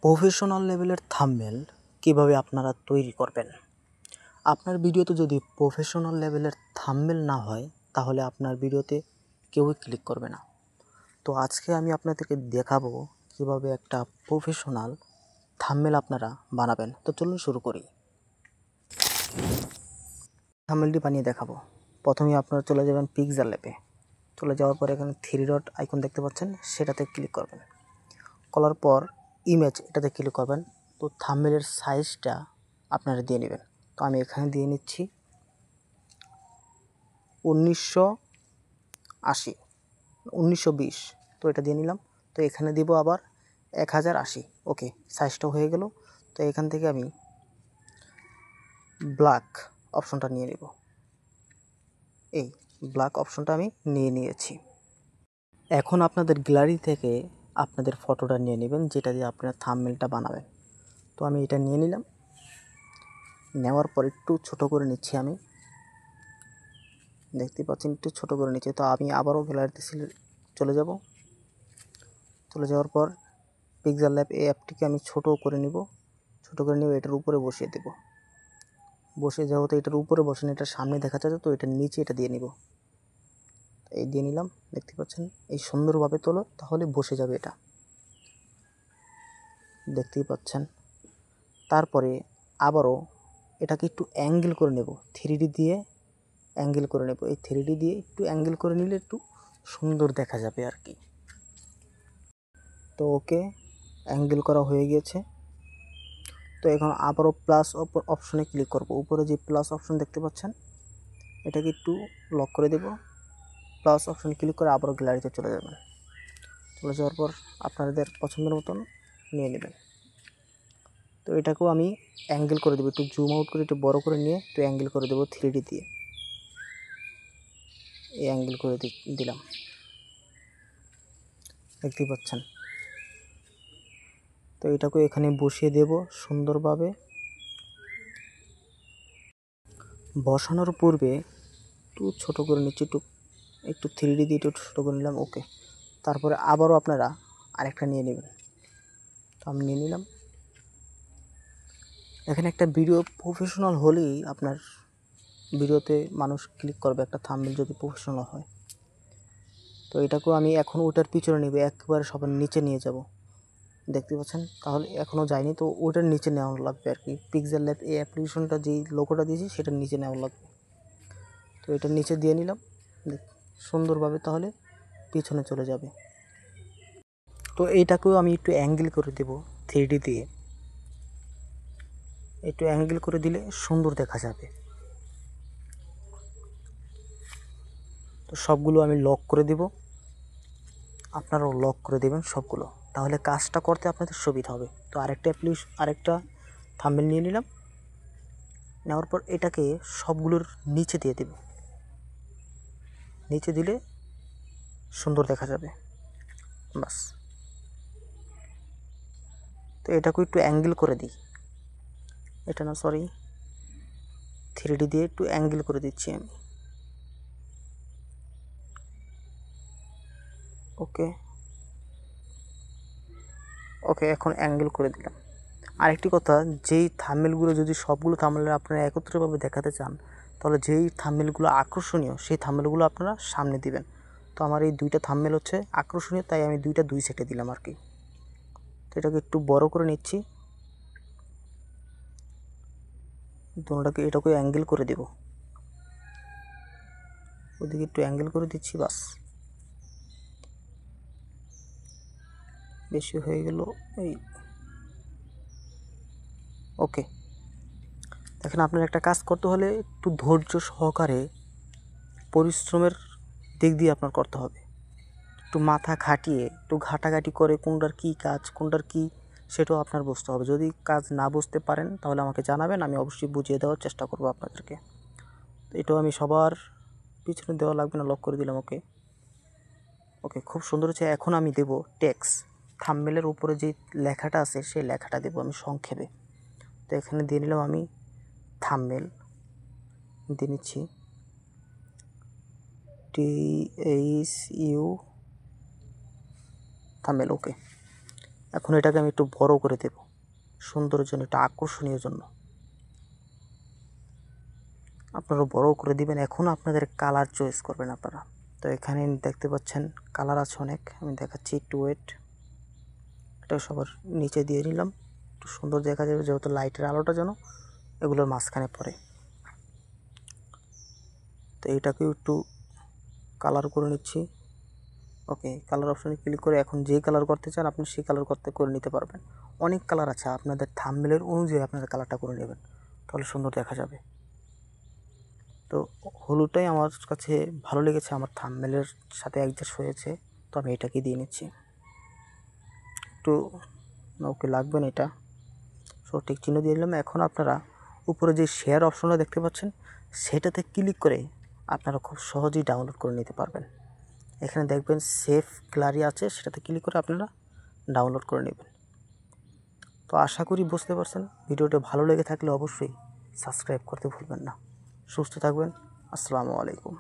Professional লেভেলের thumbnail কিভাবে আপনারা তৈরি করবেন। আপনার ভিডিওতে যদি প্রফেশনাল লেভেলের থাম্বনেল না হয় তাহলে আপনার ভিডিওতে কেউই ক্লিক করবে না। তো আজকে আমি আপনাদেরকে দেখাবো কিভাবে একটা প্রফেশনাল থাম্বনেল আপনারা বানাবেন। তো চলুন শুরু করি। থাম্বনেলটি বানিয়ে দেখাবো। প্রথমেই আপনারা চলে যাবেন পিক্সেল ল্যাবে। চলে যাওয়ার পর এখানে 3 ডট আইকন দেখতে পাচ্ছেন, সেটাতে ক্লিক করবেন। করার পর ইমেজ এটাতে ক্লিক করবেন। তো থাম্বনেলের সাইজটা আপনারা দিয়ে নেবেন। তো আমি এখানে দিয়ে নিচ্ছি 1920। তো এটা দিয়ে নিলাম। তো এখানে দিব আবার 1080। ওকে, সাইজটা হয়ে গেল। তো এখান থেকে আমি ব্ল্যাক অপশনটা নিয়ে নেব। এই ব্ল্যাক অপশনটা আমি নিয়েছি। এখন আপনাদের গ্যালারি থেকে আপনাদের ফটোটা নিয়ে নেবেন, যেটা দিয়ে আপনার থাম্বনেলটা বানাবেন। তো আমি এটা নিয়ে নিলাম। নেওয়ার পর একটু ছোট করে নিচ্ছি। আমি দেখতে পাচ্ছেন একটু ছোট করে নিচ্ছি। তো আমি আবারও গ্যালারিতে চলে যাওয়ার পর পিক্সেল ল্যাব এই অ্যাপটিকে আমি ছোট করে নিব। এটার উপরে বসিয়ে দেব। যেহেতু এটার উপরে বসেন, এটার সামনে দেখা যাচ্ছে, তো এটার নিচে এটা দিয়ে নিব। এই দিয়ে নিলাম। দেখতে পাচ্ছেন এই সুন্দরভাবে তোলো, তাহলে বসে যাবে এটা। দেখতেই পাচ্ছেন। তারপরে আবারও এটাকে একটু অ্যাঙ্গেল করে নেব, 3D দিয়ে অ্যাঙ্গেল করে নেব। এই 3D দিয়ে একটু অ্যাঙ্গেল করে নিলে একটু সুন্দর দেখা যাবে আর কি। তো ওকে, অ্যাঙ্গেল করা হয়ে গিয়েছে। তো এখন আবারও প্লাস অপশনে ক্লিক করব। উপরে যে প্লাস অপশন দেখতে পাচ্ছেন, এটাকে একটু লক করে দেব। প্লাস অপশনে ক্লিক করে আবারও গ্যালারিতে চলে যাবেন। চলে যাওয়ার পর আপনাদের পছন্দের মতন নিয়ে নেবেন। তো এটাকেও আমি অ্যাঙ্গেল করে দেবো, একটু জুম আউট করে একটু বড় করে নিয়ে একটু অ্যাঙ্গেল করে দেবো 3D দিয়ে। এই অ্যাঙ্গেল করে দিলাম। দেখতেই পাচ্ছেন। তো এটাকে এখানে বসিয়ে দেব সুন্দরভাবে। বসানোর পূর্বে একটু ছোট করে নিচ্ছি, একটু 3D দিয়ে একটু ছোটো করে নিলাম। ওকে, তারপরে আবারও আপনারা আরেকটা নিয়ে নেবেন। তো আমি নিয়ে নিলাম। এখানে একটা ভিডিও প্রফেশনাল হলেই আপনার ভিডিওতে মানুষ ক্লিক করবে, একটা থাম্বনেল যদি প্রফেশনাল হয়। তো এটাকেও আমি এখন ওটার পিছনে নেব, একবারে সবার নিচে নিয়ে যাব। দেখতে পাচ্ছেন, তাহলে এখনও যায়নি, তো ওটার নিচে নেওয়া লাগবে আর কি। পিক্সেল ল্যাব এই অ্যাপ্লিকেশনটা যেই লোগোটা দিয়েছি সেটার নিচে নেওয়া লাগবে। তো এটার নিচে দিয়ে নিলাম সুন্দরভাবে, তাহলে পিছনে চলে যাবে। তো এইটাকেও আমি একটু অ্যাঙ্গেল করে দেব 3D দিয়ে। একটু অ্যাঙ্গেল করে দিলে সুন্দর দেখা যাবে। তো সবগুলো আমি লক করে দেব, আপনারাও লক করে দেবেন সবগুলো, তাহলে কাজটা করতে আপনাদের সুবিধা হবে। তো আরেকটা থাম্বনেল নিয়ে নিলাম। নেওয়ার পর এটাকে সবগুলোর নিচে দিয়ে দেব। নিচে দিলে সুন্দর দেখা যাবে, বাস। তো এটাকে একটু অ্যাঙ্গেল করে দিই। এটা না, সরি, 3D দিয়ে একটু অ্যাঙ্গেল করে দিচ্ছি আমি। ওকে, এখন অ্যাঙ্গেল করে দিলাম। আরেকটি কথা, যেই থাম্বনেলগুলো যদি সবগুলো থাম্বনেল আপনারা একত্রিতভাবে দেখাতে চান, তাহলে যেই থাম্বনেলগুলো আকর্ষণীয় সেই থাম্বনেলগুলো আপনারা সামনে দিবেন। তো আমার এই দুইটা থাম্বনেল হচ্ছে আকর্ষণীয়, তাই আমি দুই সেটে দিলাম আর কি। তো এটাকে একটু বড় করে নিচ্ছি, এটাকে অ্যাঙ্গেল করে দেব। ওদিকে একটু অ্যাঙ্গেল করে দিচ্ছি, বাস। বেশি হয়ে গেল এই। ওকে, দেখেন, আপনার একটা কাজ করতে হলে একটু ধৈর্য সহকারে পরিশ্রমের দিক দিয়ে আপনার করতে হবে। একটু মাথা খাটিয়ে একটু ঘাটাঘাটি করে কোনটার কী কাজ, কোনটার কী, সেটাও আপনার বুঝতে হবে। যদি কাজ না বুঝতে পারেন তাহলে আমাকে জানাবেন, আমি অবশ্যই বুঝিয়ে দেওয়ার চেষ্টা করব আপনাদেরকে। তো এটাও আমি সবার পিছনে দেওয়া লাগবে না, লক করে দিলাম। ওকে, খুব সুন্দর হচ্ছে। এখন আমি দেব টেক্সট। থাম্বনেলের উপরে যে লেখাটা আছে সেই লেখাটা দেব আমি সংক্ষেপে। তো এখানে দিয়ে নিলাম আমি থাম্বনেল, দিয়ে নিচ্ছি THU থাম্বনেল। ওকে, এখন এটাকে আমি একটু বড় করে দেব সুন্দরের জন্য, একটু আকর্ষণীয় জন্য। আপনারা বড় করে দিবেন। এখন আপনাদের কালার চয়েস করবেন আপনারা। তো এখানে দেখতে পাচ্ছেন কালার আছে অনেক, আমি দেখাচ্ছি, একটু ওয়েট। এটা সবার নিচে দিয়ে নিলাম, একটু সুন্দর দেখা যাবে, যেহেতু লাইটের আলোটা যেন এগুলোর মাঝখানে পড়ে। তো এটাকেও একটু কালার করে নিচ্ছি। ওকে, কালার অপশানে ক্লিক করে এখন যেই কালার করতে চান আপনি সেই কালার করে নিতে পারবেন। অনেক কালার আছে, আপনাদের থাম্বনেলের অনুযায়ী আপনারা কালারটা করে নেবেন, তাহলে সুন্দর দেখা যাবে। তো হলুদটাই আমার কাছে ভালো লেগেছে, আমার থাম্বনেলের সাথে অ্যাডজাস্ট হয়েছে, তো আমি এটাকে দিয়ে নিচ্ছি। একটু ওকে লাগবেন এটা, সঠিক চিহ্ন দিয়ে দিলাম। এখন আপনারা উপরে যে শেয়ার অপশনটা দেখতে পাচ্ছেন সেটাতে ক্লিক করে আপনারা খুব সহজেই ডাউনলোড করে নিতে পারবেন। এখানে দেখবেন সেভ গ্যালারি আছে, সেটাতে ক্লিক করে আপনারা ডাউনলোড করে নেবেন। তো আশা করি বুঝতে পারছেন। ভিডিওটা ভালো লেগে থাকলে অবশ্যই সাবস্ক্রাইব করতে ভুলবেন না। সুস্থ থাকবেন। আসসালামু আলাইকুম।